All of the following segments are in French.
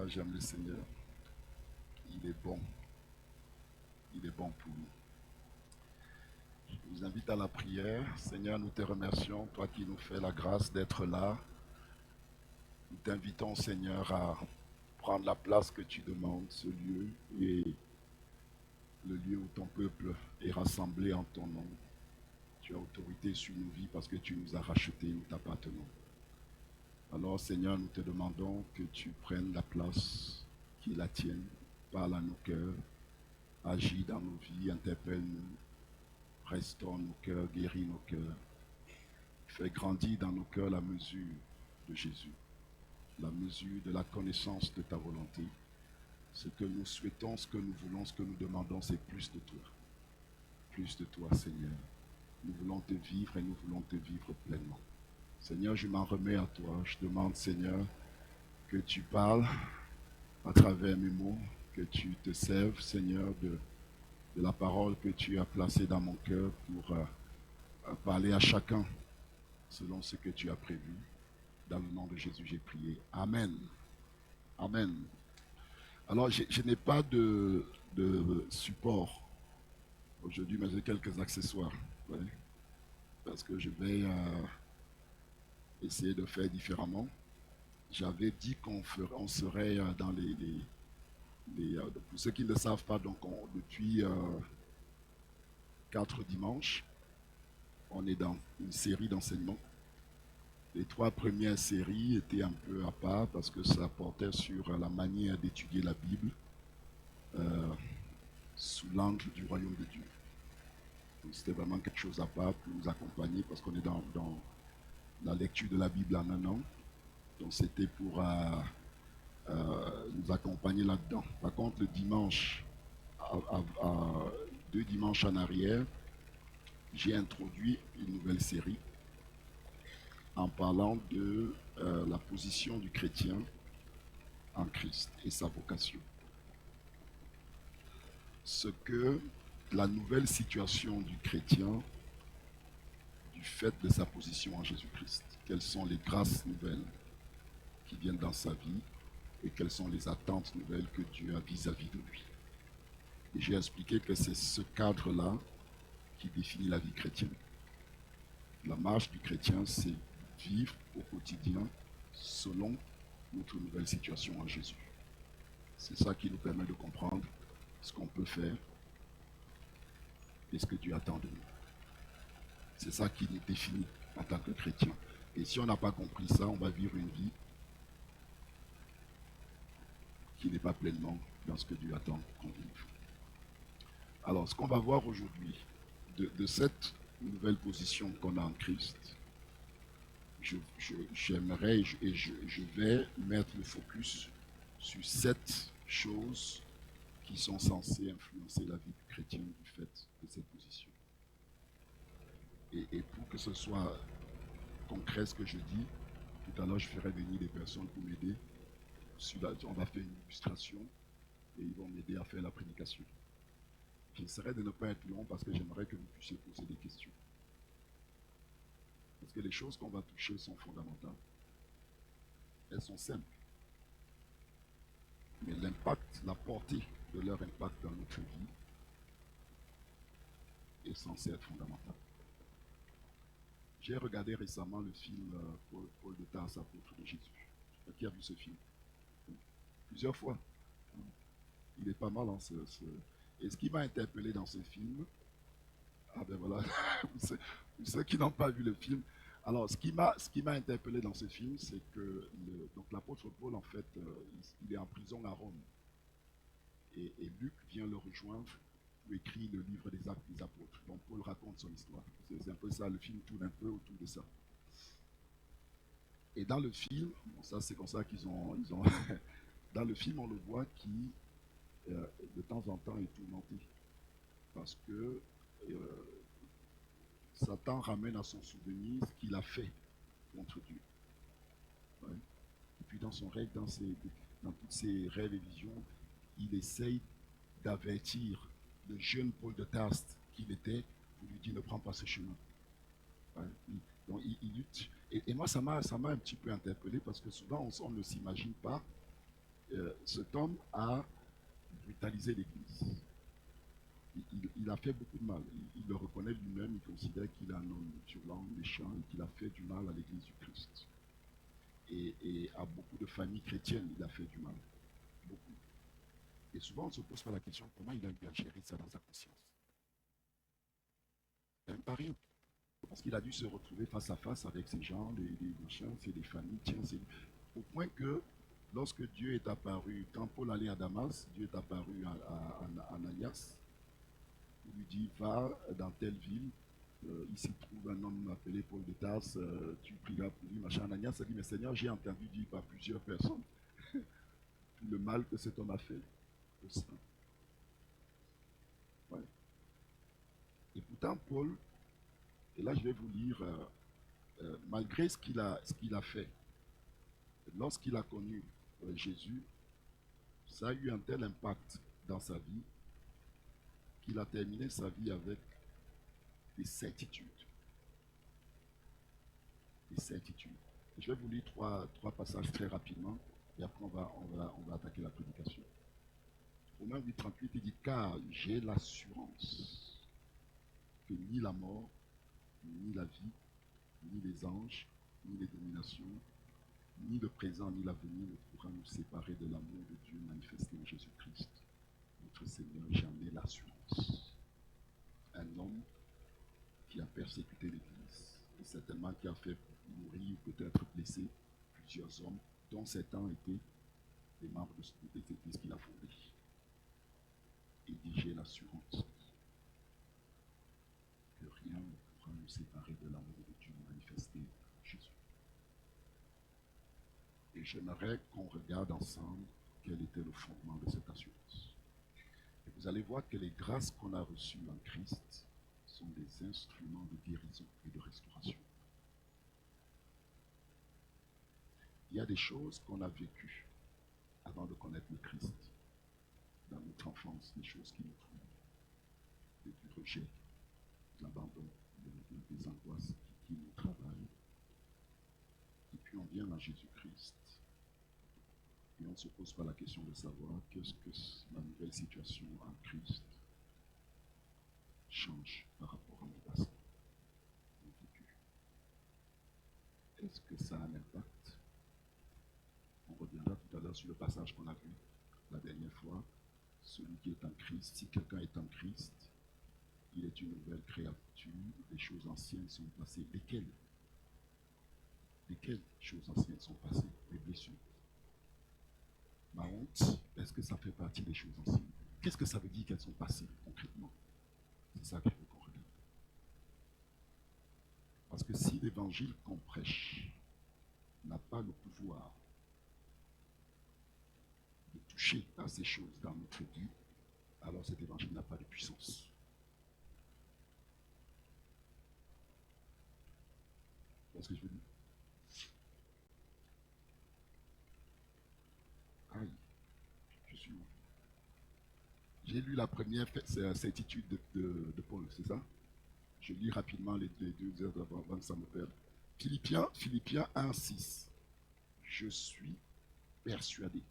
Moi, j'aime le Seigneur. Il est bon. Il est bon pour nous. Je vous invite à la prière. Seigneur, nous te remercions, toi qui nous fais la grâce d'être là. Nous t'invitons, Seigneur, à prendre la place que tu demandes, ce lieu, et le lieu où ton peuple est rassemblé en ton nom. Tu as autorité sur nos vies parce que tu nous as rachetés, nous t'appartenons. Alors, Seigneur, nous te demandons que tu prennes la place qui est la tienne. Parle à nos cœurs, agis dans nos vies, interpelle-nous, restaure nos cœurs, guéris nos cœurs. Fais grandir dans nos cœurs la mesure de Jésus, la mesure de la connaissance de ta volonté. Ce que nous souhaitons, ce que nous voulons, ce que nous demandons, c'est plus de toi. Plus de toi, Seigneur. Nous voulons te vivre et nous voulons te vivre pleinement. Seigneur, je m'en remets à toi. Je demande, Seigneur, que tu parles à travers mes mots, que tu te serves, Seigneur, de la parole que tu as placée dans mon cœur pour parler à chacun selon ce que tu as prévu. Dans le nom de Jésus, j'ai prié. Amen. Amen. Alors, je n'ai pas de support aujourd'hui, mais j'ai quelques accessoires. Ouais, parce que je vais essayer de faire différemment. J'avais dit on serait dans pour ceux qui ne le savent pas, donc depuis 4 dimanches, on est dans une série d'enseignements. Les 3 premières séries étaient un peu à part parce que ça portait sur la manière d'étudier la Bible sous l'angle du royaume de Dieu. Donc c'était vraiment quelque chose à part pour nous accompagner parce qu'on est dans la lecture de la Bible en un an. Donc c'était pour nous accompagner là-dedans. Par contre, le dimanche, à 2 dimanches en arrière, j'ai introduit une nouvelle série en parlant de la position du chrétien en Christ et sa vocation. Ce que la nouvelle situation du chrétien du fait de sa position en Jésus-Christ. Quelles sont les grâces nouvelles qui viennent dans sa vie et quelles sont les attentes nouvelles que Dieu a vis-à-vis de lui. Et j'ai expliqué que c'est ce cadre-là qui définit la vie chrétienne. La marche du chrétien, c'est vivre au quotidien selon notre nouvelle situation en Jésus. C'est ça qui nous permet de comprendre ce qu'on peut faire et ce que Dieu attend de nous. C'est ça qui nous définit en tant que chrétien. Et si on n'a pas compris ça, on va vivre une vie qui n'est pas pleinement dans ce que Dieu attend qu'on vive. Alors, ce qu'on va voir aujourd'hui, de cette nouvelle position qu'on a en Christ, j'aimerais et je vais mettre le focus sur 7 choses qui sont censées influencer la vie chrétienne du fait de cette position. Et pour que ce soit concret ce que je dis, tout à l'heure je ferai venir des personnes pour m'aider. On va faire une illustration et ils vont m'aider à faire la prédication. J'essaierai de ne pas être long parce que j'aimerais que vous puissiez poser des questions. Parce que les choses qu'on va toucher sont fondamentales. Elles sont simples. Mais l'impact, la portée de leur impact dans notre vie est censée être fondamentale. J'ai regardé récemment le film Paul de Tarse, apôtre de Jésus. Qui a vu ce film? Plusieurs fois. Il est pas mal. Hein, Et ce qui m'a interpellé dans ce film, ah ben voilà, ceux qui n'ont pas vu le film, alors ce qui m'a interpellé dans ce film, c'est que donc l'apôtre Paul, en fait, il est en prison à Rome. Et Luc vient le rejoindre pour écrire le livre des Actes des Apôtres. Donc Paul raconte son histoire. C'est un peu ça, le film tourne un peu autour de ça. Et dans le film, bon, ça c'est comme ça qu'ils ont dans le film, on le voit qui, de temps en temps, est tourmenté. Parce que Satan ramène à son souvenir ce qu'il a fait contre Dieu. Ouais. Et puis dans son rêve, dans toutes ses rêves et visions, il essaye d'avertir le jeune Paul de Tarse qu'il était pour lui dire ne prends pas ce chemin. Ouais. Donc il lutte. Et moi, ça m'a un petit peu interpellé parce que souvent on ne s'imagine pas cet homme a brutalisé l'Église. Il a fait beaucoup de mal. Il le reconnaît lui-même, il considère qu'il est un homme violent, méchant, et qu'il a fait du mal à l'Église du Christ. Et à beaucoup de familles chrétiennes, il a fait du mal. Beaucoup. Et souvent, on se pose pas la question comment il a eu à gérer ça dans sa conscience. C'est un pari. Parce qu'il a dû se retrouver face à face avec ces gens, les machins, c'est des familles, tiens, c'est au point que lorsque Dieu est apparu, quand Paul allait à Damas, Dieu est apparu à Ananias, il lui dit va dans telle ville, il s'y trouve un homme appelé Paul de Tarse, tu prieras pour lui, machin. Ananias a dit mais Seigneur, j'ai entendu dire par plusieurs personnes tout le mal que cet homme a fait au sein. Ouais. Et pourtant Paul, et là je vais vous lire, malgré ce qu'il a fait, lorsqu'il a connu Jésus, ça a eu un tel impact dans sa vie qu'il a terminé sa vie avec des certitudes. Des certitudes. Et je vais vous lire trois passages très rapidement et après on va attaquer la prédication. Romains 8,38, il dit car j'ai l'assurance que ni la mort, ni la vie, ni les anges, ni les dominations, ni le présent, ni l'avenir ne pourra nous séparer de l'amour de Dieu manifesté en Jésus-Christ, notre Seigneur. J'en ai l'assurance. Un homme qui a persécuté l'Église, et certainement qui a fait mourir, peut-être blesser plusieurs hommes, dont certains étaient des membres de cette Église qu'il a fondée. Il dit j'ai l'assurance que rien ne pourra nous séparer de l'amour de Dieu manifesté en Jésus. Et j'aimerais qu'on regarde ensemble quel était le fondement de cette assurance. Et vous allez voir que les grâces qu'on a reçues en Christ sont des instruments de guérison et de restauration. Il y a des choses qu'on a vécues avant de connaître le Christ. Dans notre enfance, des choses qui nous troublent, du rejet, de l'abandon, des angoisses qui nous travaillent. Et puis on vient à Jésus-Christ. Et on ne se pose pas la question de savoir qu'est-ce que ma nouvelle situation en Christ change par rapport à mon passé, mon vécu. Est-ce que ça a un impact? On reviendra tout à l'heure sur le passage qu'on a vu la dernière fois. Celui qui est en Christ, si quelqu'un est en Christ, il est une nouvelle créature, les choses anciennes sont passées. Lesquelles? Lesquelles choses anciennes sont passées? Les blessures. Ma honte, est-ce que ça fait partie des choses anciennes? Qu'est-ce que ça veut dire qu'elles sont passées concrètement? C'est ça que je veux qu'on regarde. Parce que si l'évangile qu'on prêche n'a pas le pouvoir de toucher à ces choses dans notre vie, alors cet évangile n'a pas de puissance. C'est ce que je veux dire. Aïe, je suis où? J'ai lu la première certitude de Paul, c'est ça? Je lis rapidement les deux heures avant que ça me perde. Philippiens 1, 6. Je suis persuadé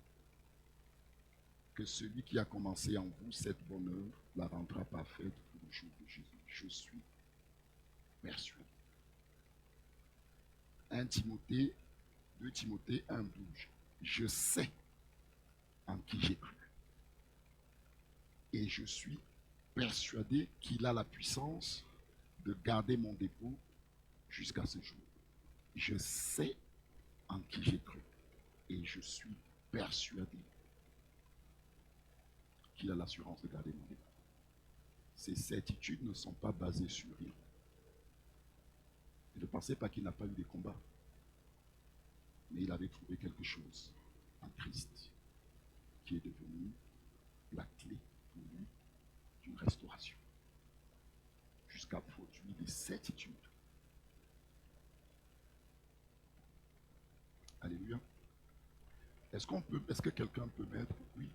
que celui qui a commencé en vous cette bonne œuvre la rendra parfaite pour le jour de Jésus. Je suis persuadé. 2 Timothée 1, 12. Je sais en qui j'ai cru. Et je suis persuadé qu'il a la puissance de garder mon dépôt jusqu'à ce jour. Je sais en qui j'ai cru. Et je suis persuadé qu'il a l'assurance de garder mon dépôt. Ces certitudes ne sont pas basées sur rien. Et ne pensez pas qu'il n'a pas eu des combats. Mais il avait trouvé quelque chose en Christ qui est devenu la clé pour lui d'une restauration. Jusqu'à produire des certitudes. Alléluia. Est-ce que quelqu'un peut mettre, oui,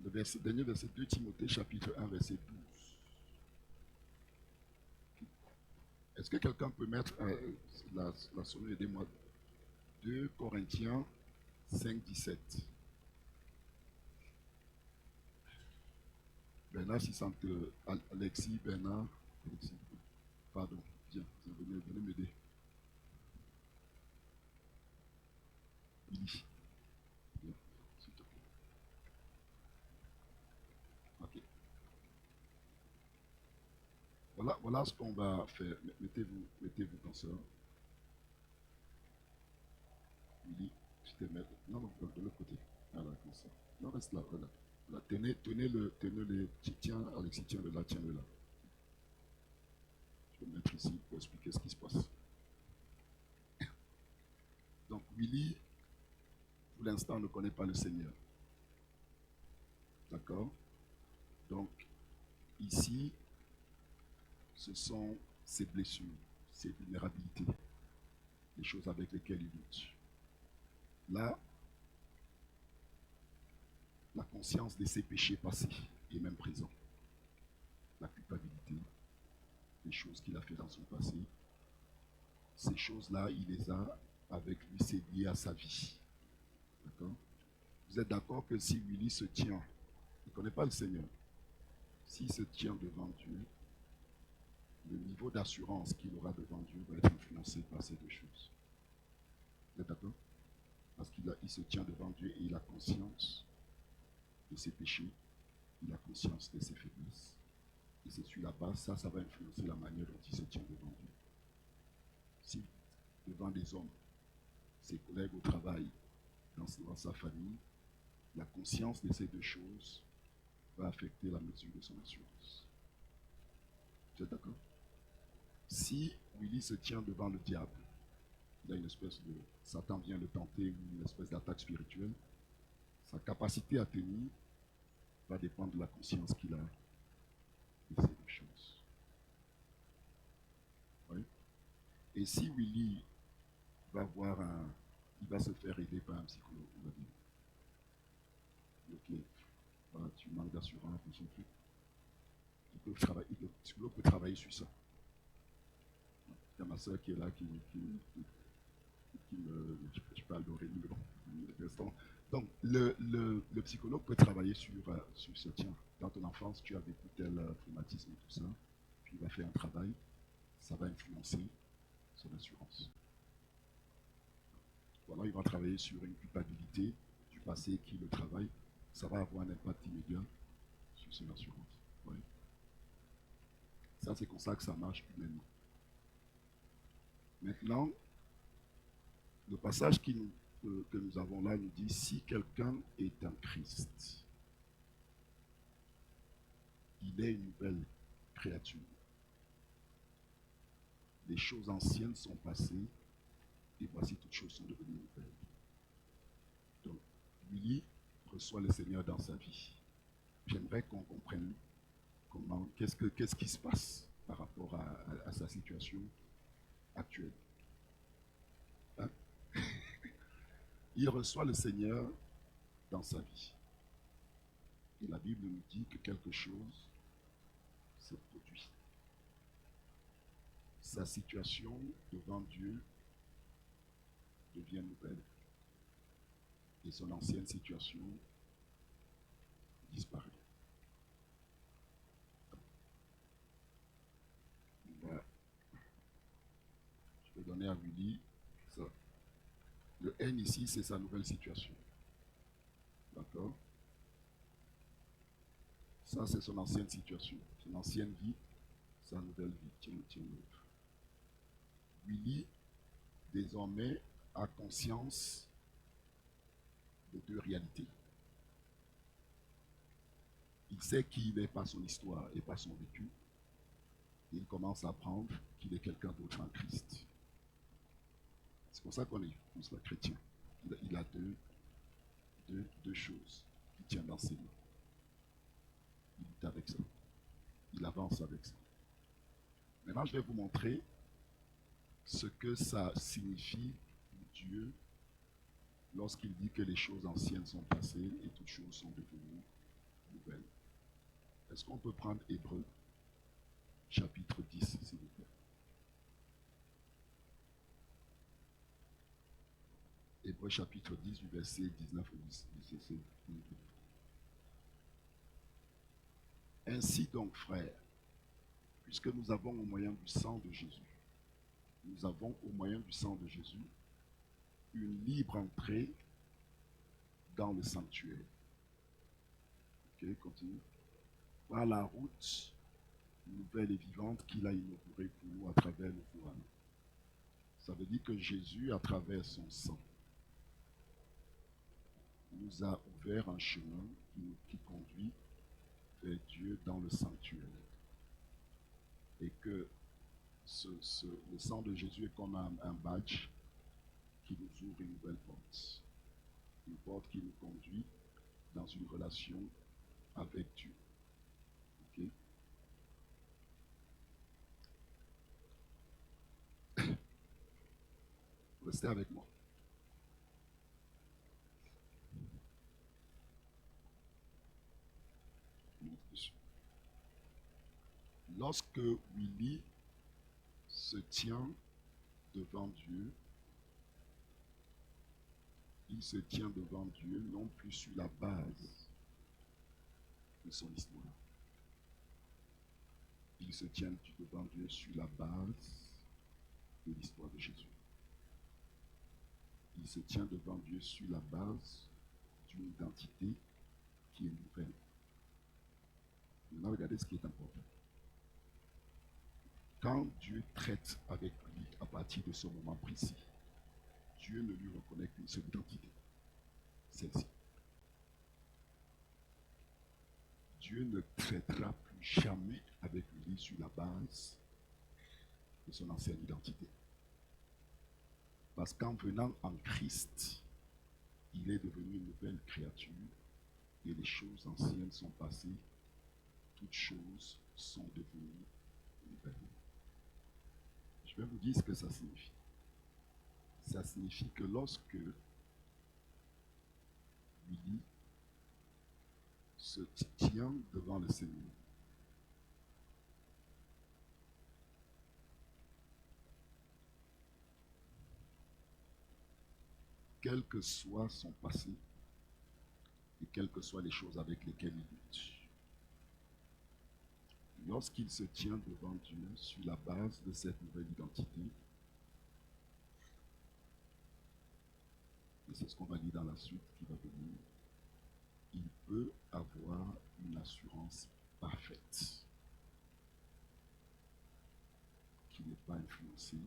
le dernier verset 2 Timothée chapitre 1 verset 12. Est-ce que quelqu'un peut mettre la sonnerie, aidez-moi, 2 Corinthiens 5:17. Bernard, si ça te... Alexis, Bernard, Alexis, pardon, viens, venez m'aider. Billy, viens, s'il te plaît. Ok. Voilà ce qu'on va faire. Mettez-vous comme ça. Billy, tu te mets. Non, de l'autre côté. Voilà, comme ça. Non, reste là, voilà. Là, tenez-le. Tiens, Alexis, tiens-le là, tiens-le là. Je vais le mettre ici pour expliquer ce qui se passe. Donc, Willy, pour l'instant, ne connaît pas le Seigneur. D'accord? Donc, ici, ce sont ses blessures, ses vulnérabilités, les choses avec lesquelles il lutte. Là, la conscience de ses péchés passés et même présents, la culpabilité, les choses qu'il a fait dans son passé, ces choses-là, il les a avec lui, c'est lié à sa vie. D'accord? Vous êtes d'accord que si Willy se tient, il ne connaît pas le Seigneur, s'il se tient devant Dieu, le niveau d'assurance qu'il aura devant Dieu va être influencé par ces deux choses. Vous êtes d'accord? Parce qu'il se tient devant Dieu et il a conscience de ses péchés, il a conscience de ses faiblesses. Et c'est sur la base, ça va influencer la manière dont il se tient devant Dieu. Si devant des hommes, ses collègues au travail, dans sa famille, la conscience de ces deux choses va affecter la mesure de son assurance. Vous êtes d'accord? Si Willy se tient devant le diable, il a une espèce de... Satan vient le tenter, ou une espèce d'attaque spirituelle, sa capacité à tenir va dépendre de la conscience qu'il a de ces deux choses. Oui? Et si Willy va voir il va se faire aider par un psychologue, on va dire, ok, voilà, tu manques d'assurance, machin truc. Le psychologue peut travailler sur ça. Il y a ma soeur qui est là, qui me... Je parle d'Aurélie, donc, le psychologue peut travailler sur ce tiens. Dans ton enfance, tu as vécu tel traumatisme et tout ça, puis il va faire un travail, ça va influencer son assurance. Voilà, il va travailler sur une culpabilité du passé qui le travaille, ça va avoir un impact immédiat sur son assurance. Ouais. Ça, c'est comme ça que ça marche humainement. Maintenant, le passage que nous avons là nous dit, si quelqu'un est en Christ, il est une nouvelle créature. Les choses anciennes sont passées et voici toutes choses sont devenues nouvelles. Donc, Willy reçoit le Seigneur dans sa vie. J'aimerais qu'on comprenne comment, qu'est-ce qui se passe par rapport à sa situation actuelle. Hein? Il reçoit le Seigneur dans sa vie. Et la Bible nous dit que quelque chose se produit. Sa situation devant Dieu devient nouvelle. Et son ancienne situation disparaît. Voilà. Je vais donner à Willy ça. Le N ici, c'est sa nouvelle situation. D'accord? Ça, c'est son ancienne situation. Son ancienne vie, sa nouvelle vie. Tiens. Willy, désormais, a conscience de deux réalités. Il sait qui il est par son histoire et par son vécu. Et il commence à apprendre qu'il est quelqu'un d'autre en Christ. C'est pour ça qu'on est chrétien. Il a deux choses qui tiennent dans ses mains. Il lutte avec ça. Il avance avec ça. Maintenant, je vais vous montrer ce que ça signifie pour Dieu lorsqu'il dit que les choses anciennes sont passées et toutes choses sont devenues nouvelles. Est-ce qu'on peut prendre Hébreux, chapitre 10, s'il vous plaît? Hébreux chapitre 10 du verset 19 au 17. Ainsi donc, frères, puisque nous avons au moyen du sang de Jésus, nous avons au moyen du sang de Jésus une libre entrée dans le sanctuaire. Ok, continue. Par la route nouvelle et vivante qu'il a inaugurée pour nous à travers le voile. Ça veut dire que Jésus, à travers son sang, nous a ouvert un chemin qui conduit vers Dieu dans le sanctuaire. Et que le sang de Jésus est comme un badge qui nous ouvre une nouvelle porte. Une porte qui nous conduit dans une relation avec Dieu. Ok? Restez avec moi. Lorsque Willy se tient devant Dieu, il se tient devant Dieu non plus sur la base de son histoire. Il se tient devant Dieu sur la base de l'histoire de Jésus. Il se tient devant Dieu sur la base d'une identité qui est nouvelle. Maintenant, regardez ce qui est important. Quand Dieu traite avec lui à partir de ce moment précis, Dieu ne lui reconnaît qu'une seule identité, celle-ci. Dieu ne traitera plus jamais avec lui sur la base de son ancienne identité. Parce qu'en venant en Christ, il est devenu une nouvelle créature et les choses anciennes sont passées, toutes choses sont devenues nouvelles. Je vais vous dire ce que ça signifie. Ça signifie que lorsque Willy se tient devant le Seigneur, quel que soit son passé et quelles que soient les choses avec lesquelles il lutte, lorsqu'il se tient devant Dieu sur la base de cette nouvelle identité, et c'est ce qu'on va lire dans la suite qui va venir, il peut avoir une assurance parfaite qui n'est pas influencée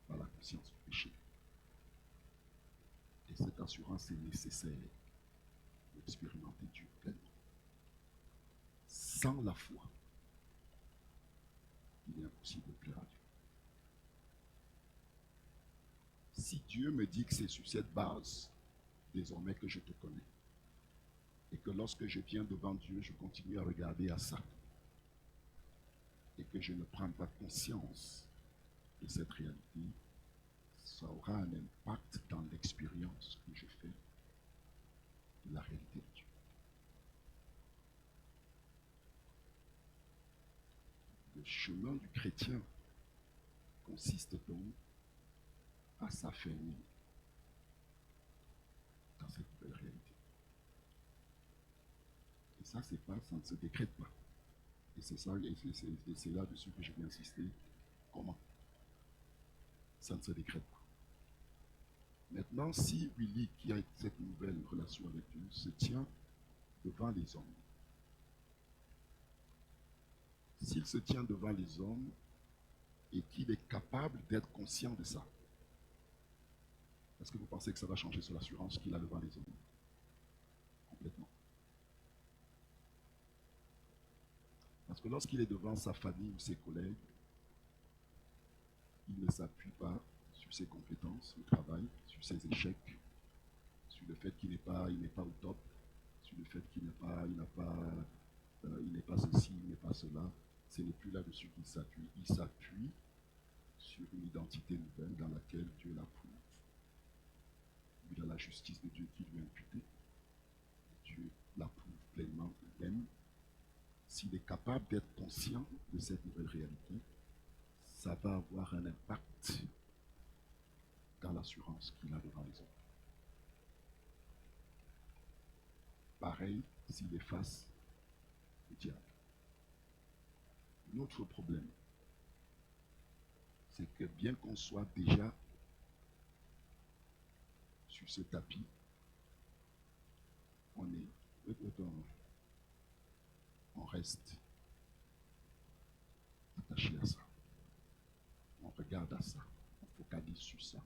par la conscience du péché. Et cette assurance est nécessaire pour expérimenter Dieu pleinement. Sans la foi, il est impossible de plaire à Dieu. Si Dieu me dit que c'est sur cette base, désormais que je te connais, et que lorsque je viens devant Dieu, je continue à regarder à ça, et que je ne prends pas conscience de cette réalité, ça aura un impact dans l'expérience que je fais de la réalité de Dieu. Le chemin du chrétien consiste donc à s'affermir dans cette nouvelle réalité. Et ça, c'est pas, ça ne se décrète pas. Et c'est ça, et c'est là-dessus que je vais insister. Comment? Ça ne se décrète pas. Maintenant, si Willy, qui a cette nouvelle relation avec Dieu, se tient devant les hommes, s'il se tient devant les hommes et qu'il est capable d'être conscient de ça, est-ce que vous pensez que ça va changer sur l'assurance qu'il a devant les hommes? Complètement. Parce que lorsqu'il est devant sa famille ou ses collègues, il ne s'appuie pas sur ses compétences au travail, sur ses échecs, sur le fait qu'il n'est pas au top, sur le fait qu'il n'est pas ceci, il n'est pas cela. Ce n'est plus là-dessus qu'il s'appuie. Il s'appuie sur une identité nouvelle dans laquelle Dieu l'approuve. Il a la justice de Dieu qui lui est imputée. Dieu l'approuve pleinement, il l'aime. S'il est capable d'être conscient de cette nouvelle réalité, ça va avoir un impact dans l'assurance qu'il a devant les autres. Pareil s'il est face au diable. Notre problème, c'est que bien qu'on soit déjà sur ce tapis, on reste attaché à ça. On regarde à ça. On focalise sur ça.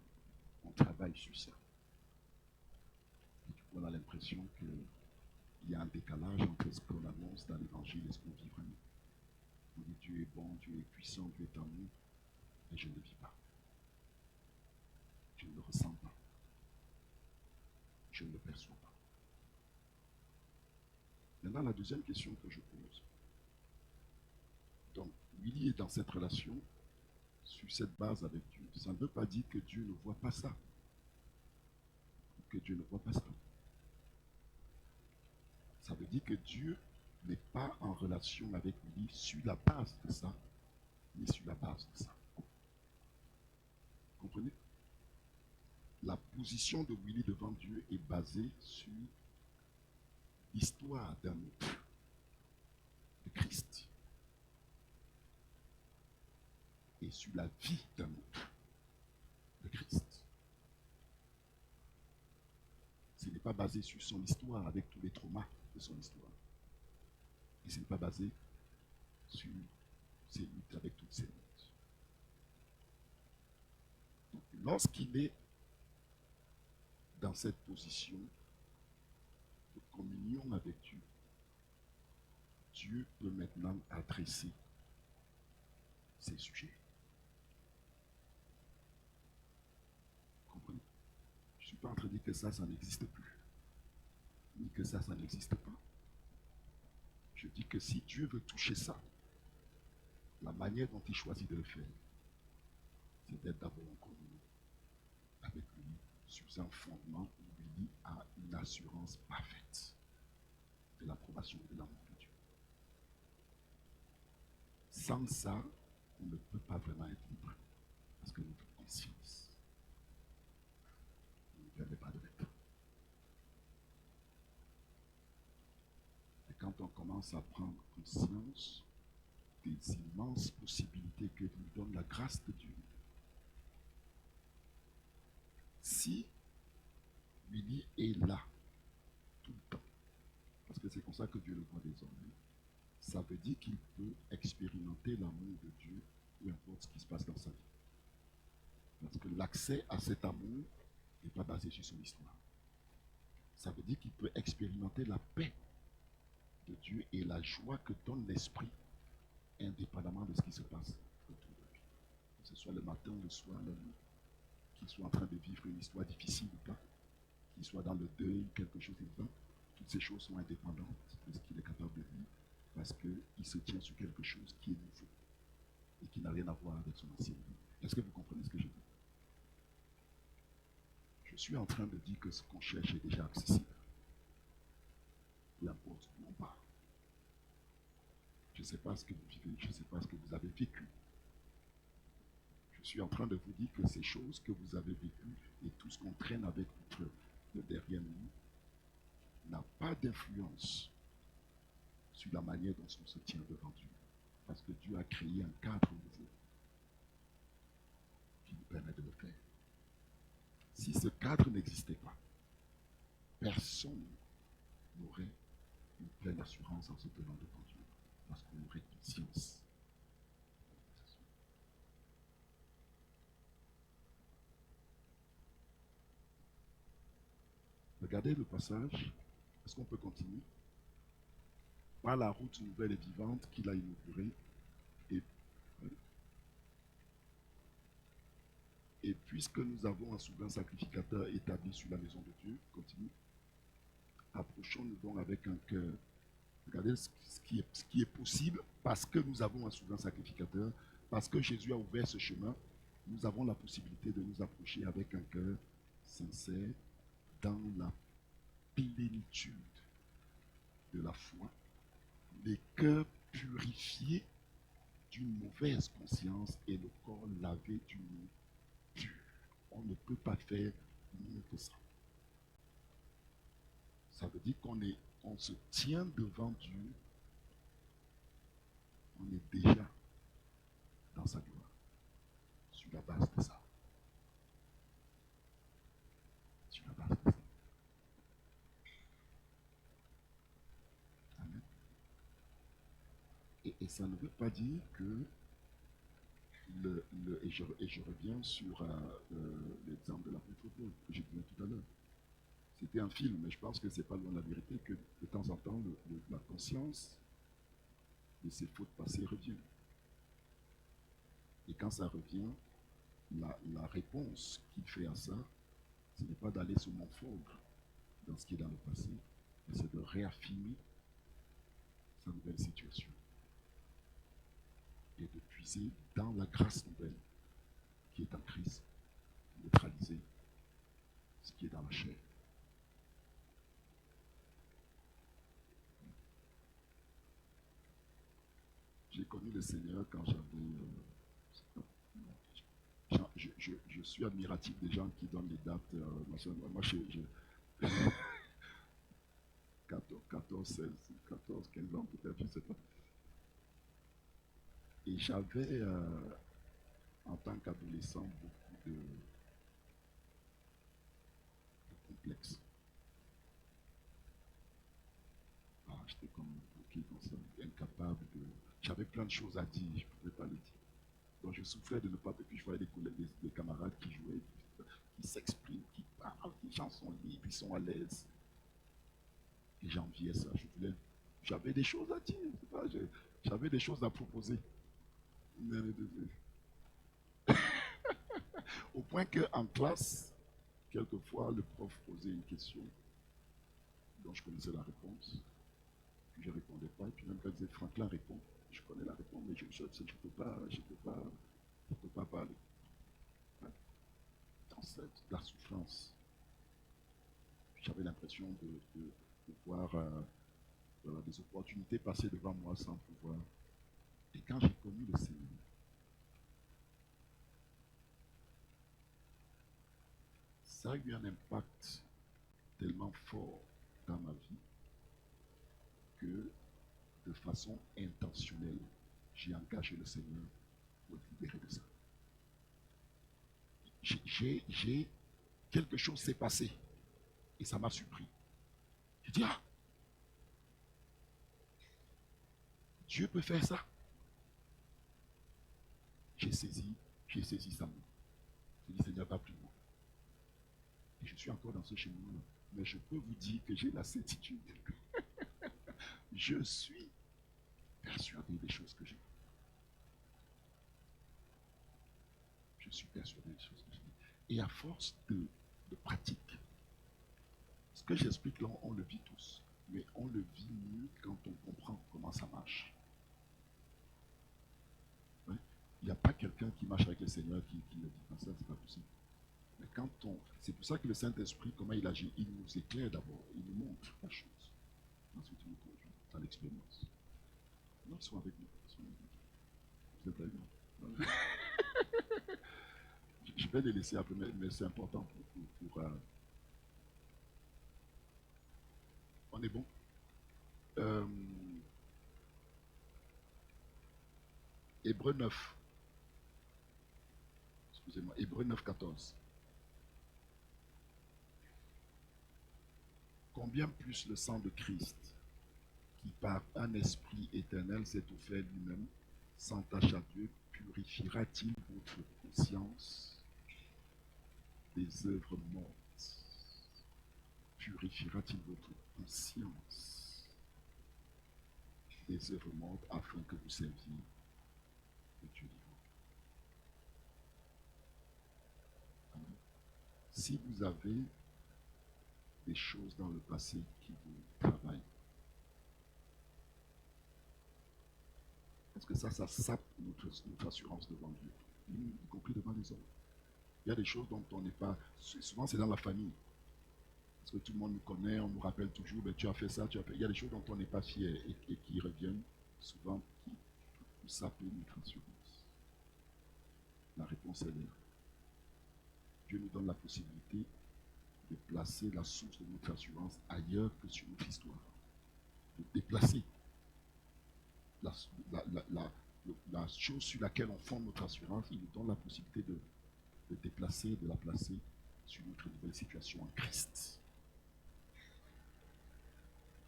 On travaille sur ça. Et du coup, on a l'impression qu'il y a un décalage entre ce qu'on annonce dans l'évangile et ce qu'on vit vraiment. On dit Dieu est bon, Dieu est puissant, Dieu est amour, mais je ne le vis pas. Je ne le ressens pas. Je ne le perçois pas. Maintenant, la deuxième question que je pose. Donc, Willy est dans cette relation, sur cette base avec Dieu. Ça ne veut pas dire que Dieu ne voit pas ça. Que Dieu ne voit pas ça. Ça veut dire que Dieu n'est pas en relation avec Willy sur la base de ça, mais sur la base de ça. Vous comprenez? La position de Willy devant Dieu est basée sur l'histoire d'amour de Christ et sur la vie d'amour de Christ. Ce n'est pas basé sur son histoire avec tous les traumas de son histoire. Et ce n'est pas basé sur ses luttes avec toutes ses luttes. Donc, lorsqu'il est dans cette position de communion avec Dieu, Dieu peut maintenant adresser ces sujets. Vous comprenez? Je ne suis pas en train de dire que ça n'existe plus, ni que ça n'existe pas. Je dis que si Dieu veut toucher ça, la manière dont il choisit de le faire, c'est d'être d'abord en communion avec lui, sur un fondement où lui a une assurance parfaite de l'approbation et de l'amour de Dieu. Sans ça, on ne peut pas vraiment être libre, parce que notre conscience ne nous permet pas de l'être. Et quand on commence à prendre conscience des immenses possibilités que nous donne la grâce de Dieu, si Willy est là tout le temps, parce que c'est comme ça que Dieu le voit désormais, ça veut dire qu'il peut expérimenter l'amour de Dieu, peu importe ce qui se passe dans sa vie. Parce que l'accès à cet amour n'est pas basé sur son histoire. Ça veut dire qu'il peut expérimenter la paix de Dieu et la joie que donne l'esprit, indépendamment de ce qui se passe autour de lui. Que ce soit le matin, le soir, la nuit, qu'il soit en train de vivre une histoire difficile ou pas, qu'il soit dans le deuil, quelque chose de vivant, toutes ces choses sont indépendantes de ce qu'il est capable de vivre, parce qu'il se tient sur quelque chose qui est nouveau et qui n'a rien à voir avec son ancienne vie. Est-ce que vous comprenez ce que je dis? Je suis en train de dire que ce qu'on cherche est déjà accessible. Peu importe où on part. Je ne sais pas ce que vous vivez, je ne sais pas ce que vous avez vécu. Je suis en train de vous dire que ces choses que vous avez vécues et tout ce qu'on traîne avec nous derrière nous n'a pas d'influence sur la manière dont on se tient devant Dieu. Parce que Dieu a créé un cadre nouveau qui nous permet de le faire. Si ce cadre n'existait pas, personne n'aurait une pleine assurance en se tenant devant Dieu. Parce qu'on aurait conscience. Regardez le passage. Est-ce qu'on peut continuer? Par la route nouvelle et vivante qu'il a inaugurée. Et puisque nous avons un souverain sacrificateur établi sur la maison de Dieu, continue. Approchons-nous donc avec un cœur. Regardez ce qui est possible parce que nous avons un souverain sacrificateur, parce que Jésus a ouvert ce chemin, nous avons la possibilité de nous approcher avec un cœur sincère dans la plénitude de la foi, les cœurs purifiés d'une mauvaise conscience et le corps lavé d'une eau pure. on ne peut pas faire mieux que ça. Ça veut dire on se tient devant Dieu, on est déjà dans sa gloire, sur la base de ça. Sur la base de ça. Amen. Et ça ne veut pas dire que et je reviens sur l'exemple de l'apôtre Paul que j'ai donné tout à l'heure. C'était un film, mais je pense que c'est pas loin de la vérité que de temps en temps, la conscience de ses fautes passées revient. Et quand ça revient, la réponse qu'il fait à ça, ce n'est pas d'aller se morfondre dans ce qui est dans le passé, mais c'est de réaffirmer sa nouvelle situation et de puiser dans la grâce nouvelle qui est en Christ, neutraliser ce qui est dans la chair. J'ai connu le Seigneur quand je suis admiratif des gens qui donnent les dates. Moi, 14, 16, 14, 15 ans peut-être, je ne sais pas. Et j'avais, en tant qu'adolescent, beaucoup de complexes. J'étais comme bloqué comme ça, incapable de... J'avais plein de choses à dire, je ne pouvais pas les dire. Donc je souffrais de ne pas... Et puis je voyais des camarades qui jouaient, qui s'expriment, qui parlent, les gens sont libres, ils sont à l'aise. Et j'enviais ça. J'avais des choses à dire, j'avais des choses à proposer. Au point qu'en classe, quelquefois, le prof posait une question dont je connaissais la réponse. Puis je ne répondais pas. Et puis même quand il disait Franklin répond, je connais la réponse, mais je ne peux pas parler. Dans la souffrance, j'avais l'impression de voir des opportunités passer devant moi sans pouvoir. Et quand j'ai connu le Seigneur, ça a eu un impact tellement fort dans ma vie que de façon intentionnelle, j'ai engagé le Seigneur pour le libérer de ça. Quelque chose s'est passé et ça m'a surpris. J'ai dit, Dieu peut faire ça. J'ai saisi sa main. J'ai dit, Seigneur, va plus loin. Et je suis encore dans ce chemin-là. Mais je peux vous dire que j'ai la certitude. Je suis persuadé des choses que j'ai. Je suis persuadé des choses que j'ai. Et à force de pratique, ce que j'explique là, on le vit tous. Mais on le vit mieux quand on comprend comment ça marche. Ouais. Il n'y a pas quelqu'un qui marche avec le Seigneur qui ne dit pas ça, c'est pas possible. Mais c'est pour ça que le Saint-Esprit, comment il agit, il nous éclaire d'abord, il nous montre la chose. Ensuite, il nous conduit dans l'expérience. Non, sois avec nous. Vous êtes avec moi. Je vais les laisser après, mais c'est important pour on est bon. Hébreu 9. Excusez-moi, Hébreu 9, 14. Combien plus le sang de Christ, qui par un esprit éternel s'est offert lui-même, sans tache à Dieu, purifiera-t-il votre conscience des œuvres mortes? Purifiera-t-il votre conscience des œuvres mortes afin que vous serviez le Dieu vivant? Amen. Si vous avez des choses dans le passé qui vous travaillent, parce que ça sape notre assurance devant Dieu, y compris devant les hommes. Il y a des choses dont on n'est pas... Souvent, c'est dans la famille. Parce que tout le monde nous connaît, on nous rappelle toujours, ben, tu as fait ça, tu as fait... Il y a des choses dont on n'est pas fier et qui reviennent souvent, qui sapent notre assurance. La réponse est là. Dieu nous donne la possibilité de placer la source de notre assurance ailleurs que sur notre histoire. De déplacer la, la chose sur laquelle on fonde notre assurance, il nous donne la possibilité de déplacer, de la placer sur notre nouvelle situation en Christ.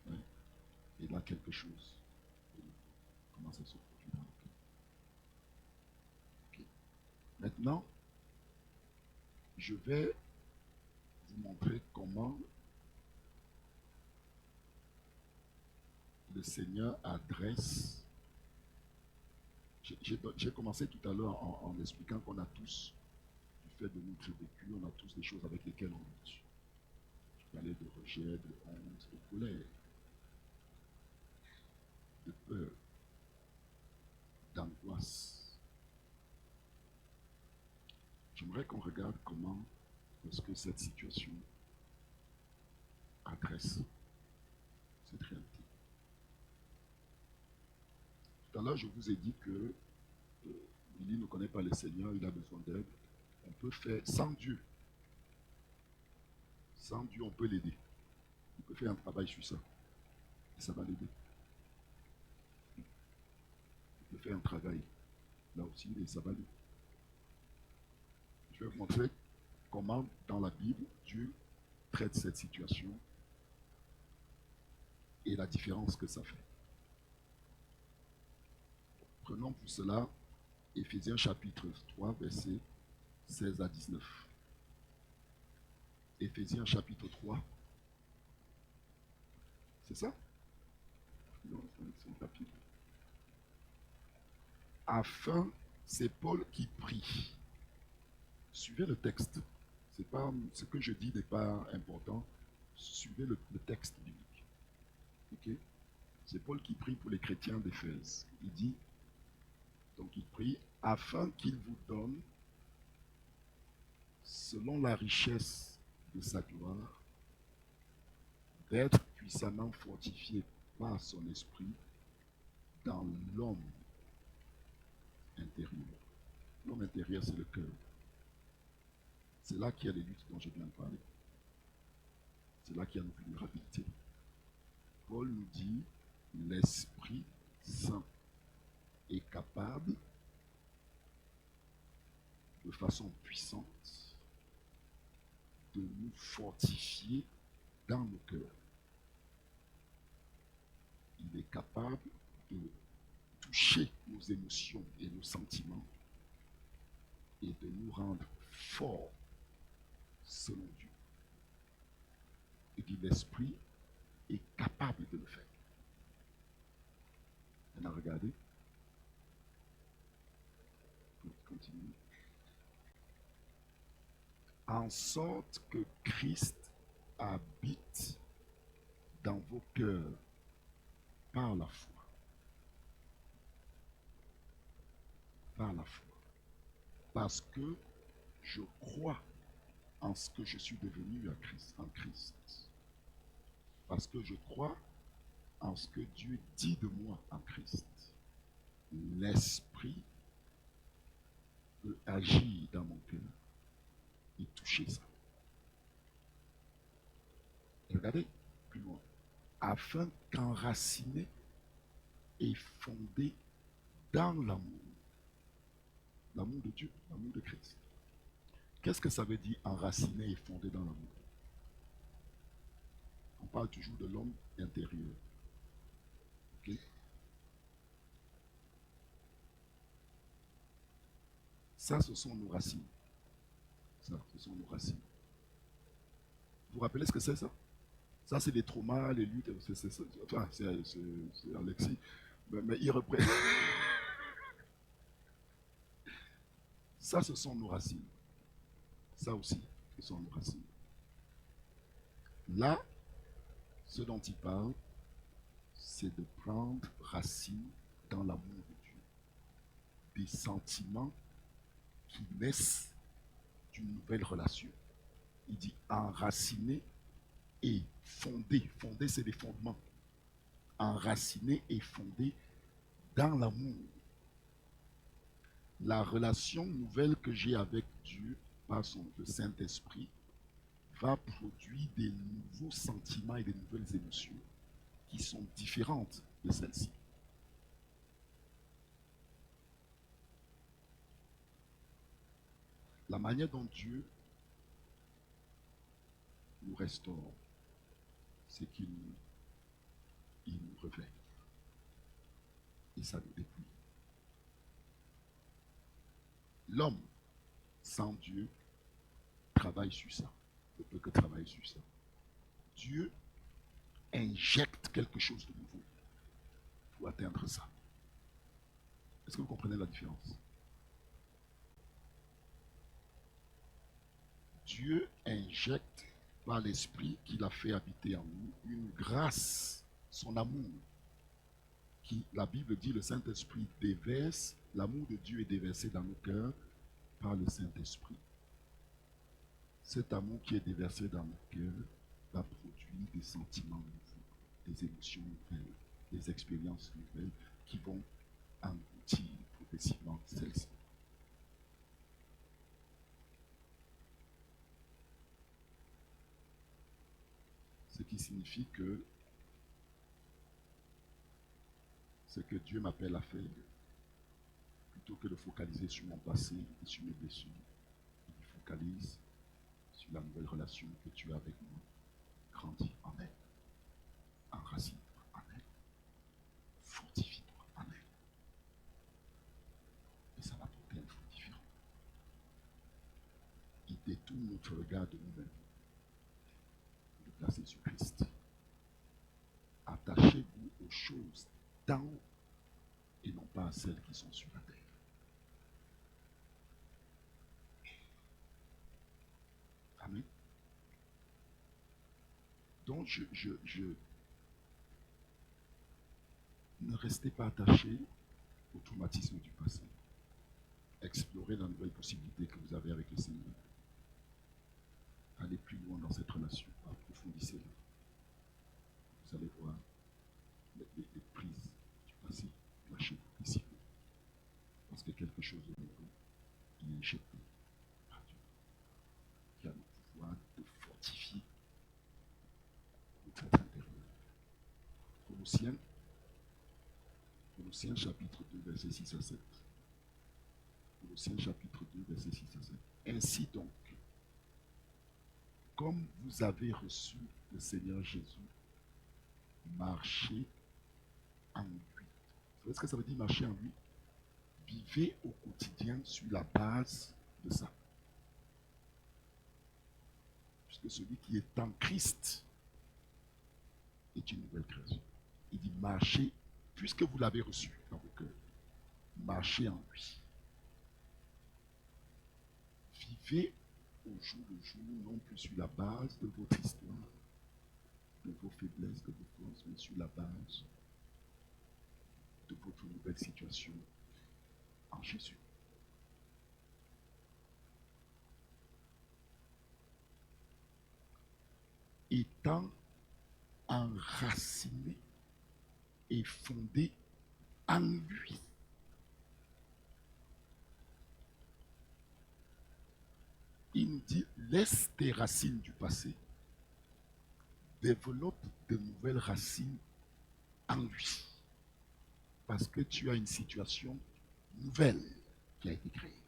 Ouais. Et là, quelque chose commence à se produire dans le cœur. Okay. Maintenant, je vais vous montrer comment le Seigneur adresse. J'ai commencé tout à l'heure en expliquant qu'on a tous, du fait de notre vécu, on a tous des choses avec lesquelles on lutte. Je parlais de rejet, de honte, de colère, de peur, d'angoisse. J'aimerais qu'on regarde comment est-ce que cette situation adresse cette réalité. Tout à l'heure, je vous ai dit que Billy ne connaît pas le Seigneur, il a besoin d'aide. On peut faire sans Dieu. Sans Dieu, on peut l'aider. On peut faire un travail sur ça. Et ça va l'aider. On peut faire un travail là aussi et ça va l'aider. Je vais vous montrer comment dans la Bible, Dieu traite cette situation et la différence que ça fait. Prenons pour cela Éphésiens chapitre 3, versets 16 à 19. Éphésiens chapitre 3. C'est ça? Non, c'est un chapitre. Afin, c'est Paul qui prie. Suivez le texte. C'est pas, ce que je dis n'est pas important. Suivez le texte biblique. Ok? C'est Paul qui prie pour les chrétiens d'Éphèse. Il dit, donc il prie, afin qu'il vous donne, selon la richesse de sa gloire, d'être puissamment fortifié par son esprit dans l'homme intérieur. L'homme intérieur, c'est le cœur. C'est là qu'il y a les luttes dont je viens de parler. C'est là qu'il y a une vulnérabilité. Paul nous dit, l'Esprit Saint est capable, de façon puissante, de nous fortifier dans nos cœurs. Il est capable de toucher nos émotions et nos sentiments et de nous rendre forts selon Dieu. Il dit l'Esprit est capable de le faire. Maintenant, regardez. Continue. En sorte que Christ habite dans vos cœurs par la foi. Par la foi. Parce que je crois en ce que je suis devenu en Christ. Parce que je crois en ce que Dieu dit de moi en Christ. L'Esprit peut agir dans mon cœur et toucher ça. Regardez plus loin. Afin qu'enraciné et fondé dans l'amour. L'amour de Dieu, l'amour de Christ. Qu'est-ce que ça veut dire enraciné et fondé dans l'amour? On parle toujours de l'homme intérieur. Ok? Ça, ce sont nos racines. Ça, ce sont nos racines. Vous vous rappelez ce que c'est ça? Ça, c'est les traumas, les luttes. Enfin, c'est Alexis. Mais il représente. Ça, ce sont nos racines. Ça aussi, ce sont nos racines. Là, ce dont il parle, c'est de prendre racine dans l'amour de Dieu. Des sentiments qui naissent d'une nouvelle relation. Il dit enraciné et fondé. Fondé, c'est les fondements. Enraciné et fondé dans l'amour. La relation nouvelle que j'ai avec Dieu par le Saint-Esprit, va produire des nouveaux sentiments et des nouvelles émotions qui sont différentes de celles-ci. La manière dont Dieu nous restaure, c'est qu'il nous réveille. Et ça nous dépouille. L'homme, sans Dieu, travaille sur ça. Ne peut que travailler sur ça. Dieu injecte quelque chose de nouveau pour atteindre ça. Est-ce que vous comprenez la différence? Dieu injecte par l'Esprit qu'il a fait habiter en nous une grâce, son amour, qui, la Bible dit, le Saint-Esprit déverse, l'amour de Dieu est déversé dans nos cœurs par le Saint-Esprit. Cet amour qui est déversé dans nos cœurs va produire des sentiments nouveaux, des émotions nouvelles, des expériences nouvelles qui vont engloutir progressivement celles-ci. Ce qui signifie que ce que Dieu m'appelle à faire, plutôt que de focaliser sur mon passé et sur mes blessures, il focalise sur la nouvelle relation que tu as avec moi. Grandis en elle, enracine-toi en elle, fortifie-toi en elle. Et ça va porter un fruit différent. Il détourne notre regard de nous-mêmes, de le placer sur Christ. Attachez-vous aux choses d'en haut et non pas à celles qui sont sur la terre. Amen. Donc, ne restez pas attachés au traumatisme du passé. Explorez la nouvelle possibilité que vous avez avec le Seigneur. Allez plus loin dans cette relation, approfondissez-la. Vous allez voir les prises du passé, lâchez-vous ici. Parce que quelque chose de nouveau est injecté par Dieu, qui a le pouvoir de fortifier notre être intérieur. Colossiens chapitre 2, verset 6 à 7. Colossiens chapitre 2, verset 6 à 7. Ainsi donc, comme vous avez reçu le Seigneur Jésus, marchez en lui. Vous savez ce que ça veut dire marcher en lui? Vivez au quotidien sur la base de ça. Puisque celui qui est en Christ est une nouvelle création. Il dit marchez, puisque vous l'avez reçu dans vos cœurs, marchez en lui. Vivez au jour le jour, non plus sur la base de votre histoire, de vos faiblesses, de vos forces, mais sur la base de votre nouvelle situation en Jésus. Étant enraciné et fondé en lui. Il nous dit, laisse tes racines du passé, développe de nouvelles racines en lui. Parce que tu as une situation nouvelle qui a été créée.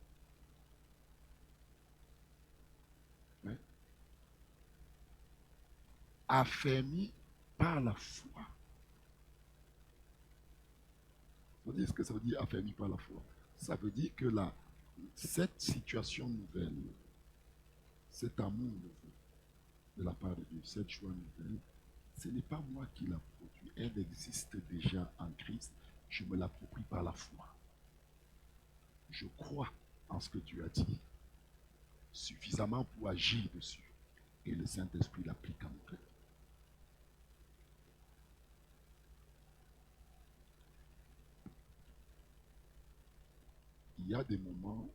Ouais. Affermi par la foi. Vous voyez ce que ça veut dire, affermi par la foi? Ça veut dire que cette situation nouvelle, cet amour nouveau de la part de Dieu, cette joie nouvelle, ce n'est pas moi qui la produit. Elle existe déjà en Christ. Je me l'approprie par la foi. Je crois en ce que Dieu a dit suffisamment pour agir dessus. Et le Saint-Esprit l'applique en mon cœur. Il y a des moments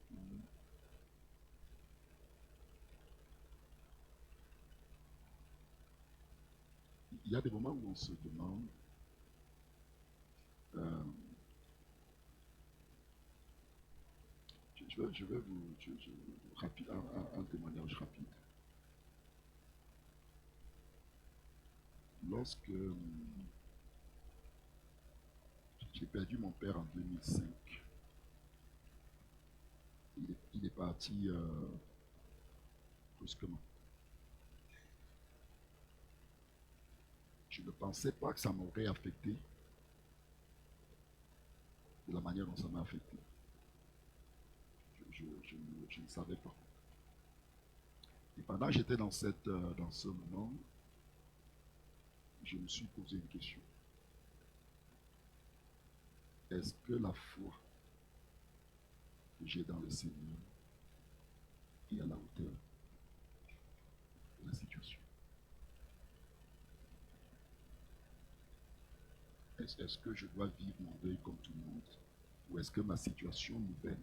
où on se demande je vais vous... rapide, un témoignage rapide. Lorsque j'ai perdu mon père en 2005, il est parti brusquement. Je ne pensais pas que ça m'aurait affecté de la manière dont ça m'a affecté. Je ne savais pas. Et pendant que j'étais dans ce moment, je me suis posé une question. Est-ce que la foi que j'ai dans le Seigneur est à la hauteur de la situation? Est-ce que je dois vivre mon deuil comme tout le monde? Ou est-ce que ma situation nouvelle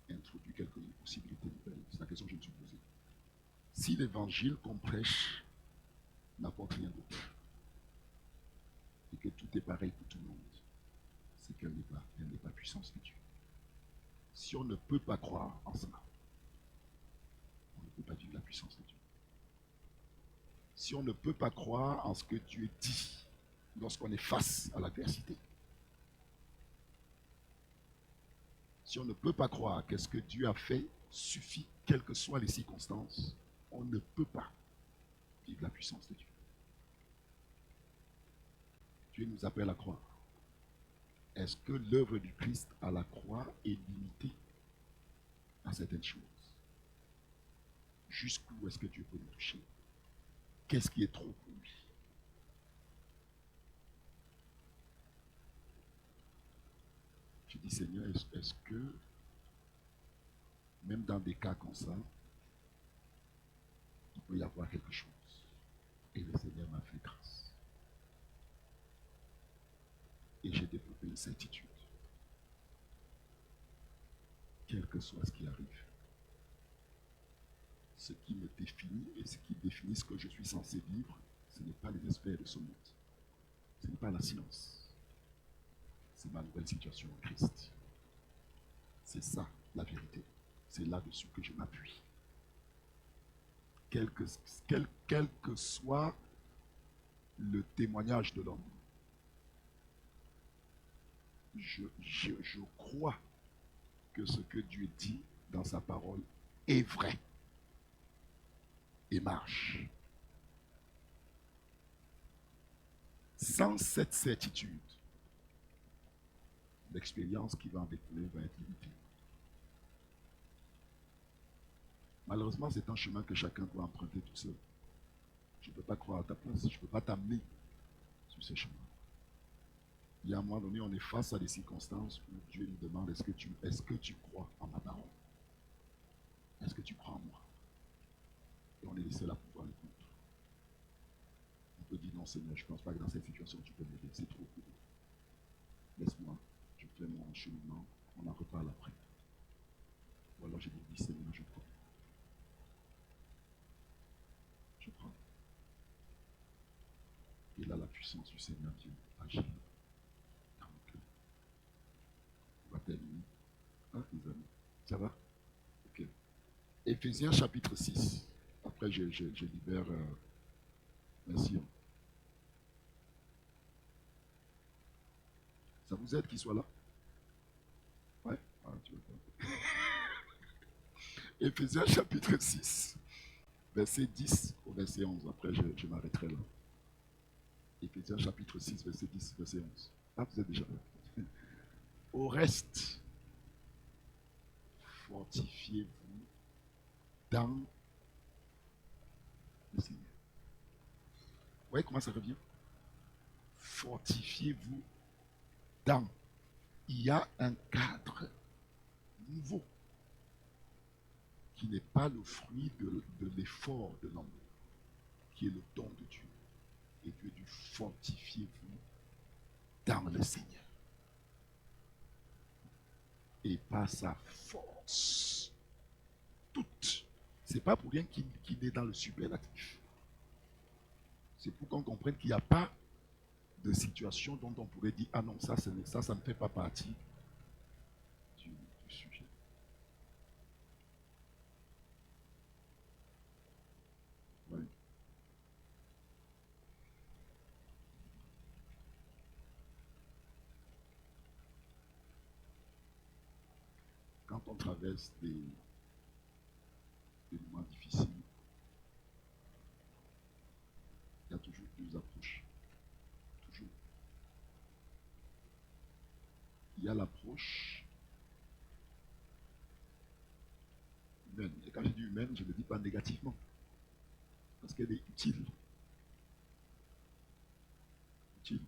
introduit quelques possibilités nouvelles? C'est la question que je me suis posée. Si l'évangile qu'on prêche n'apporte rien d'autre, et que tout est pareil pour tout le monde, c'est qu'elle n'est pas puissance de Dieu. Si on ne peut pas croire en cela, on ne peut pas vivre la puissance de Dieu. Si on ne peut pas croire en ce que Dieu dit lorsqu'on est face à l'adversité, si on ne peut pas croire que ce que Dieu a fait suffit, quelles que soient les circonstances, on ne peut pas vivre la puissance de Dieu. Dieu nous appelle à croire. Est-ce que l'œuvre du Christ à la croix est limitée à certaines choses? Jusqu'où est-ce que Dieu peut nous toucher? Qu'est-ce qui est trop pour lui? Je dis, Seigneur, est-ce que, même dans des cas comme ça, il peut y avoir quelque chose? Et le Seigneur m'a fait grâce. Et j'ai développé une certitude. Quel que soit ce qui arrive, ce qui me définit et ce qui définit ce que je suis censé vivre, ce n'est pas les experts de ce monde. Ce n'est pas la science. C'est ma nouvelle situation en Christ. C'est ça, la vérité. C'est là-dessus que je m'appuie. Quel que soit le témoignage de l'homme, je crois que ce que Dieu dit dans sa parole est vrai et marche. Sans cette certitude, l'expérience qui va en découler va être limitée. Malheureusement, c'est un chemin que chacun doit emprunter tout seul. Je ne peux pas croire à ta place, je ne peux pas t'amener sur ce chemin. Il y a un moment donné, on est face à des circonstances où Dieu nous demande, est-ce que tu crois en ma parole? Est-ce que tu crois en moi? Et on est les seuls à pouvoir répondre. On peut dire, non Seigneur, je ne pense pas que dans cette situation tu peux m'aider, c'est trop court. Laisse-moi, je fais mon cheminement, on en reparle après. Ou alors je dis, oui Seigneur, je crois. Je crois. Et là, la puissance du Seigneur vient agir dans mon cœur. On va terminer. Hein, les amis? Ça va? Ok. Éphésiens chapitre 6. Après, je libère. Merci. Ça vous aide qu'il soit là? Ouais? Ah, tu vois. Éphésiens chapitre 6, verset 10 au verset 11. Après, je m'arrêterai là. Éphésiens chapitre 6, verset 10, verset 11. Ah, vous êtes déjà là. Au reste, fortifiez-vous dans le Seigneur. Vous voyez comment ça revient? Fortifiez-vous dans. Il y a un cadre nouveau qui n'est pas le fruit de l'effort de l'homme, qui est le don de Dieu. Et Dieu dit, fortifiez-vous dans le Seigneur. Et par sa force, toute. C'est pas pour rien qu'il est dans le superlatif. C'est pour qu'on comprenne qu'il n'y a pas de situation dont on pourrait dire, ah non, ça ne fait pas partie du sujet. on traverse des moments difficiles, il y a toujours deux approches. Toujours. Il y a l'approche humaine. Et quand je dis humaine, je ne le dis pas négativement. Parce qu'elle est utile. Utile.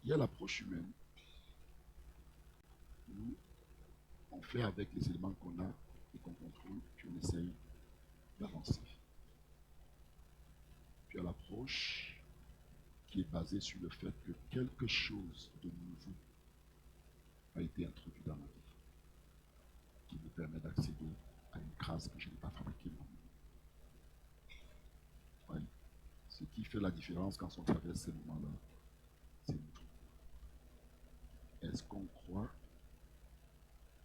Il y a l'approche humaine où on fait avec les éléments qu'on a et qu'on contrôle, puis on essaye d'avancer. Puis il y a l'approche qui est basée sur le fait que quelque chose de nouveau a été introduit dans ma vie, qui me permet d'accéder à une grâce que je n'ai pas fabriquée moi-même. Ouais. Ce qui fait la différence quand on traverse ces moments-là, c'est nous. Est-ce qu'on croit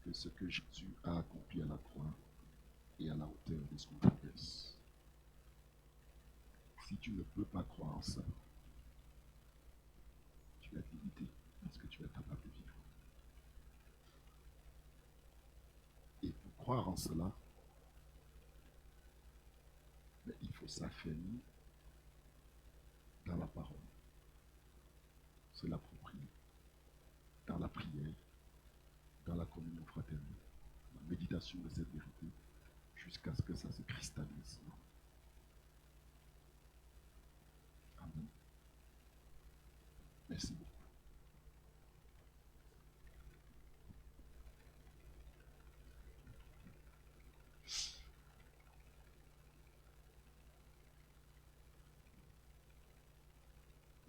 que ce que Jésus a accompli à la croix est à la hauteur de ce qu'on traverse? Si tu ne peux pas croire en ça, tu vas être limité à ce que tu es capable de vivre. Et pour croire en cela, il faut s'affermir dans la parole, se l'approprier, dans la prière, dans la communion fraternelle, la méditation de cette vérité, jusqu'à ce que ça se cristallise. Amen. Merci beaucoup.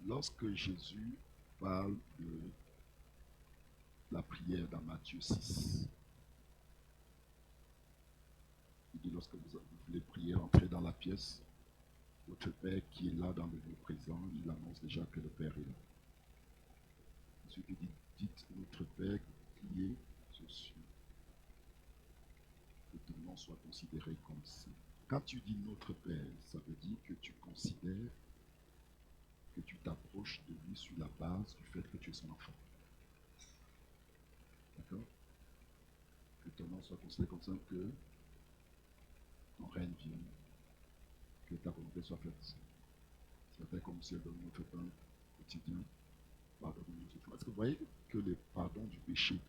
Lorsque Jésus parle de la prière dans Matthieu 6, il dit lorsque vous voulez prier, entrez dans la pièce, votre Père qui est là dans le lieu présent, il annonce déjà que le Père est là. Ensuite, il dit, dites notre Père qui est aux cieux, que ton nom soit considéré comme saint. Quand tu dis notre Père, ça veut dire que tu considères que tu t'approches de lui sur la base du fait que tu es son enfant. D'accord? Que ton nom soit considéré comme ça, que ton règne vienne, que ta volonté soit faite. Ça fait comme si elle donne notre pain quotidien. Pardonne-nous notre foi. Est-ce que vous voyez que le pardon du péché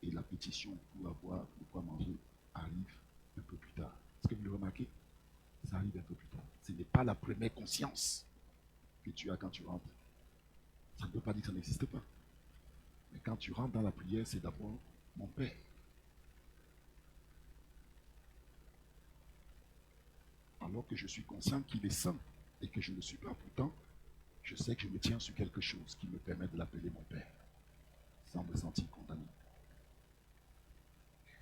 et la pétition pour avoir de quoi manger arrivent un peu plus tard? Est-ce que vous le remarquez? Ça arrive un peu plus tard. Ce n'est pas la première conscience que tu as quand tu rentres. Ça ne veut pas dire que ça n'existe pas. Mais quand tu rentres dans la prière, c'est d'abord mon Père. Alors que je suis conscient qu'il est saint et que je ne suis pas. Pourtant, je sais que je me tiens sur quelque chose qui me permet de l'appeler mon Père, sans me sentir condamné.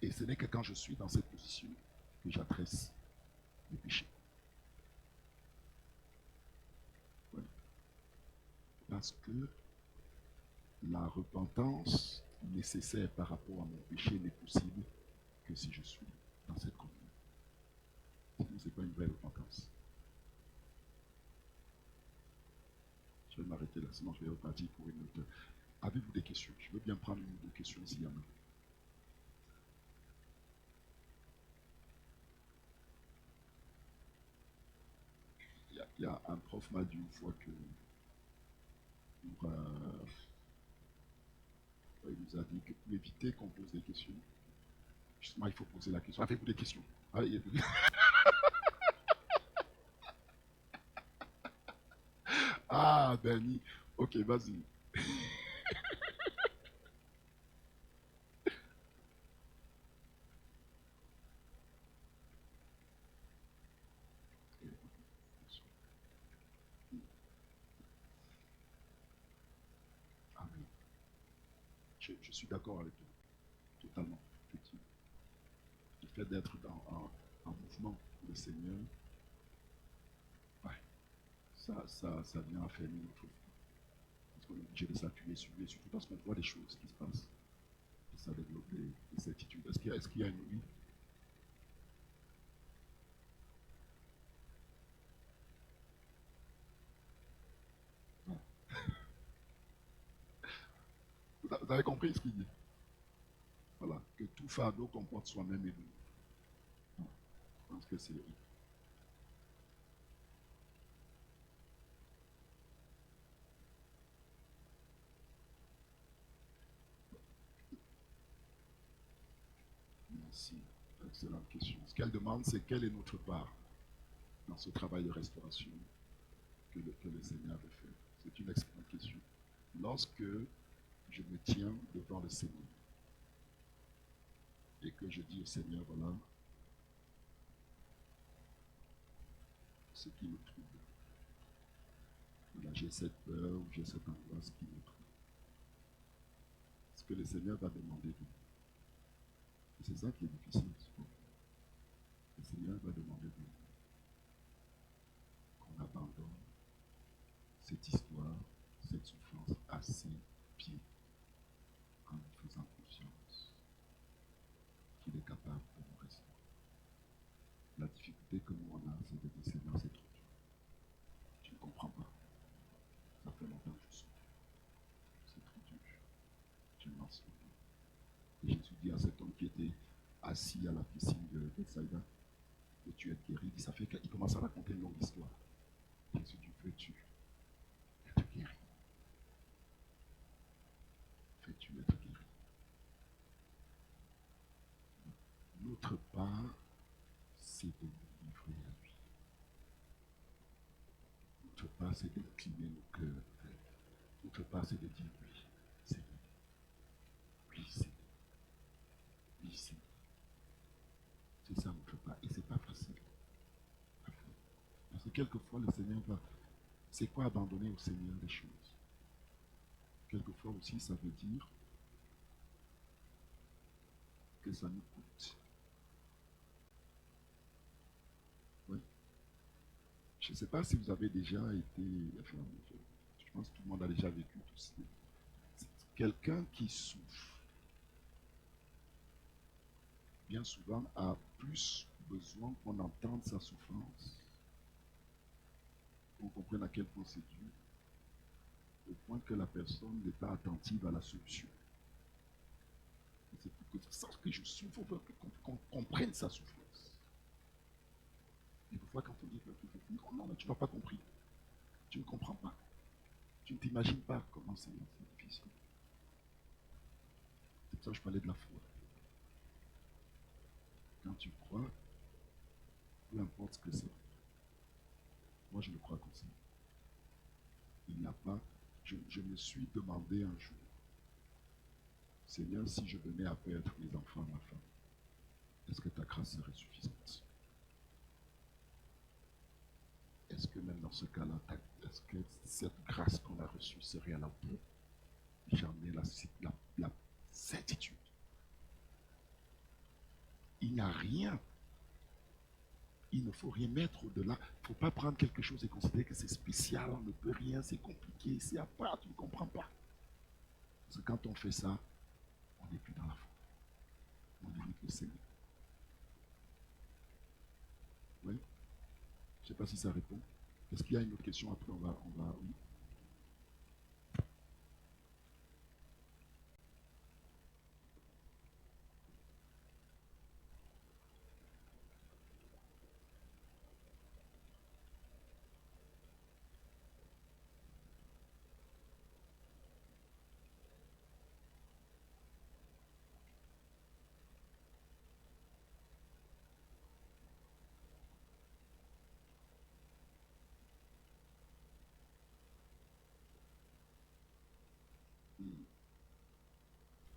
Et ce n'est que quand je suis dans cette position que j'adresse mes péchés. Ouais. Parce que la repentance nécessaire par rapport à mon péché n'est possible que si je suis dans cette communion. Sinon, ce n'est pas une vraie repentance. Je vais m'arrêter là, sinon je vais repartir pour une autre. Avez-vous des questions? Je veux bien prendre une ou deux questions s'il y en a. Il y a un prof m'a dit une fois que il nous a dit que pour éviter qu'on pose des questions, justement il faut poser la question. Avez-vous des questions? Allez, ah, Bernie, ok, vas-y. Amen. Je suis d'accord avec toi, totalement. Effectivement. Le fait d'être en mouvement pour le Seigneur, ouais, ça vient affermir notre foi. Parce qu'on est obligé de s'appuyer sur lui, surtout parce qu'on voit des choses qui se passent. Et ça développe des certitudes. Est-ce qu'il y a une oui? Vous avez compris ce qu'il dit? Voilà, que tout fardeau qu'on porte soi-même est lourd. Je pense que c'est... Merci. Excellente question. Ce qu'elle demande, c'est quelle est notre part dans ce travail de restauration que le Seigneur veut faire. C'est une excellente question. Lorsque je me tiens devant le Seigneur et que je dis au Seigneur, voilà ce qui me trouble. Voilà, j'ai cette peur ou j'ai cette angoisse qui me trouble. Ce que le Seigneur va demander de nous. Et c'est ça qui est difficile. Le Seigneur va demander de nous qu'on abandonne cette histoire, cette souffrance à ses pieds en nous faisant confiance qu'il est capable de nous restaurer. La difficulté que nous on a, c'est de dire Seigneur, c'est trop dur. Je ne comprends pas. Ça fait longtemps que je souffre. C'est trop dur. Je n'en sais pas. Et Jésus dit à cet homme qui était assis à la piscine de Bethsaïda, que tu es guéri. Il dit, ça fait qu'il commence à raconter une longue histoire. Jésus dit, veux-tu être guéri? Veux-tu être guéri? Notre part, c'est de nous livrer à lui. Notre part, c'est d'incliner nos cœurs. Notre part, c'est de dire oui, c'est oui, c'est oui, c'est c'est ça notre part. Et c'est pas facile à faire. Parce que quelquefois, le Seigneur va. C'est quoi abandonner au Seigneur les choses? Quelquefois aussi, ça veut dire que ça nous coûte. Oui. Je ne sais pas si vous avez déjà été. Enfin, je pense que tout le monde a déjà vécu tout ça. Quelqu'un qui souffre, bien souvent, a plus besoin qu'on entende sa souffrance, qu'on comprenne à quel point c'est dur, au point que la personne n'est pas attentive à la solution. C'est pour ça que je souffre, qu'on comprenne sa souffrance. Et parfois, quand on dit non, non, tu n'as pas compris. Tu ne comprends pas. Tu ne t'imagines pas comment c'est difficile. C'est pour ça que je parlais de la foi. Quand tu crois, peu importe ce que c'est. Moi, je le crois comme ça. Il n'y a pas. Je me suis demandé un jour, Seigneur, si je venais à perdre mes enfants, ma femme, est-ce que ta grâce serait suffisante? Est-ce que même dans ce cas-là, est-ce que cette grâce qu'on a reçue serait à la hauteur? J'en ai la certitude. Il n'y a rien. Il ne faut rien mettre au-delà. Il ne faut pas prendre quelque chose et considérer que c'est spécial, on ne peut rien, c'est compliqué, c'est à part, tu ne comprends pas. Parce que quand on fait ça, on n'est plus dans la foi. On évite le Seigneur. Oui. Je ne sais pas si ça répond. Est-ce qu'il y a une autre question? Après, on va oui.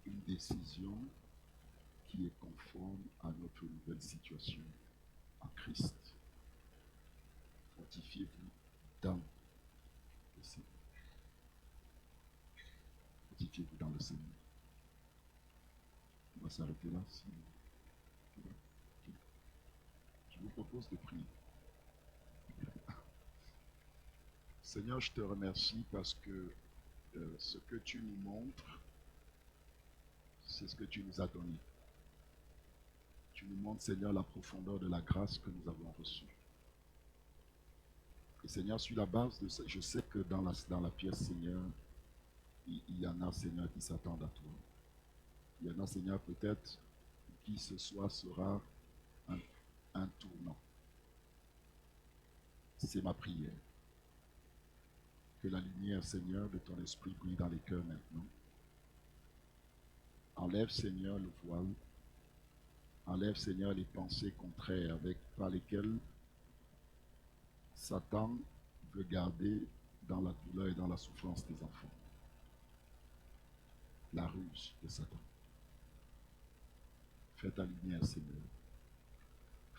Une décision qui est conforme à notre nouvelle situation en Christ. Fortifiez-vous dans le Seigneur. Fortifiez-vous dans le Seigneur. On va s'arrêter là. Je vous propose de prier. Seigneur, je te remercie parce que ce que tu nous montres, c'est ce que tu nous as donné. Tu nous montres, Seigneur, la profondeur de la grâce que nous avons reçue. Et Seigneur, sur la base de ça, je sais que dans la pièce, Seigneur, il y en a, Seigneur, qui s'attendent à toi. Il y en a, Seigneur, peut-être qui ce soir sera un tournant. C'est ma prière. Que la lumière, Seigneur, de ton esprit brille dans les cœurs maintenant. Enlève, Seigneur, le voile. Enlève, Seigneur, les pensées contraires par lesquelles Satan veut garder dans la douleur et dans la souffrance des enfants. La ruse de Satan. Fais ta lumière, Seigneur.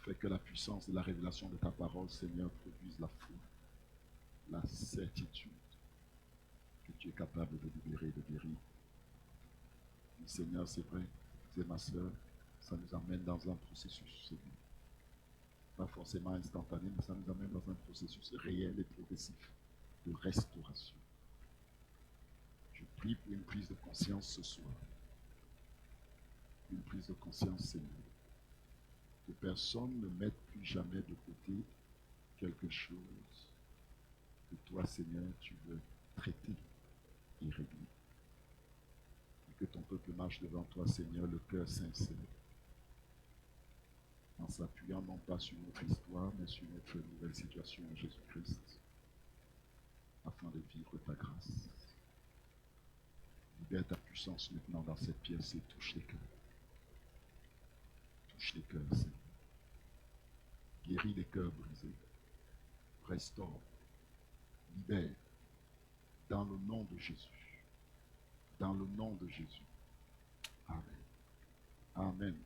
Fais que la puissance de la révélation de ta parole, Seigneur, produise la foi, la certitude que tu es capable de libérer, de guérir. Et Seigneur, c'est vrai, c'est ma soeur, ça nous amène dans un processus, Seigneur. Pas forcément instantané, mais ça nous amène dans un processus réel et progressif de restauration. Je prie pour une prise de conscience ce soir. Une prise de conscience, Seigneur. Que personne ne mette plus jamais de côté quelque chose que toi, Seigneur, tu veux traiter et régler. Et que ton peuple marche devant toi, Seigneur, le cœur sincère, en s'appuyant non pas sur notre histoire, mais sur notre nouvelle situation en Jésus-Christ, afin de vivre ta grâce. Libère ta puissance maintenant dans cette pièce et touche les cœurs. Touche les cœurs, Seigneur. Guéris les cœurs brisés. Restaure. Libère. Dans le nom de Jésus. Dans le nom de Jésus. Amen. Amen.